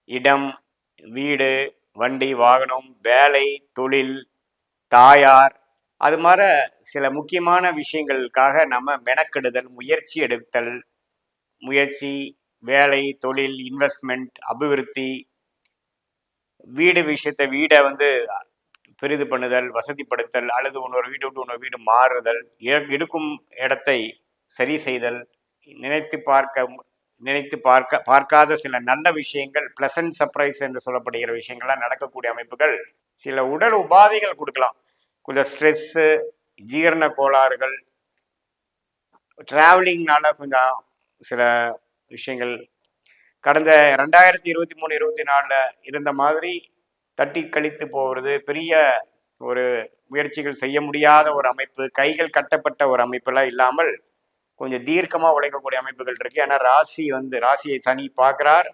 இடம், வீடு, வண்டி, வாகனம், வேலை, தொழில், தாயார், அது மாதிரி சில முக்கியமான விஷயங்களுக்காக நம்ம மெனக்கெடுதல், முயற்சி எடுத்தல், முயற்சி, வேலை, தொழில், இன்வெஸ்ட்மெண்ட், அபிவிருத்தி, வீடு விஷயத்தை வீடை பெரிது பண்ணுதல், வசதிப்படுத்தல், அல்லது இன்னொரு வீடு விட்டு இன்னொரு வீடு மாறுதல், எடுக்கும் இடத்தை சரி செய்தல், நினைத்து பார்க்காத சில நல்ல விஷயங்கள், பிளசன்ட் சர்ப்ரைஸ் என்று சொல்லப்படுகிற விஷயங்கள்லாம் நடக்கக்கூடிய அமைப்புகள். சில உடல் உபாதைகள் கொடுக்கலாம், கொஞ்சம் ஸ்ட்ரெஸ்ஸு, ஜீரண கோளாறுகள், டிராவலிங்னால கொஞ்சம் சில விஷயங்கள் கடந்த 2023-24 இருந்த மாதிரி தட்டி கழித்து போகிறது, பெரிய ஒரு முயற்சிகள் செய்ய முடியாத ஒரு அமைப்பு, கைகள் கட்டப்பட்ட ஒரு அமைப்பெல்லாம் இல்லாமல் கொஞ்சம் தீர்க்கமாக உழைக்கக்கூடிய அமைப்புகள் இருக்கு. ஏன்னா ராசியை சனி பார்க்குறார்,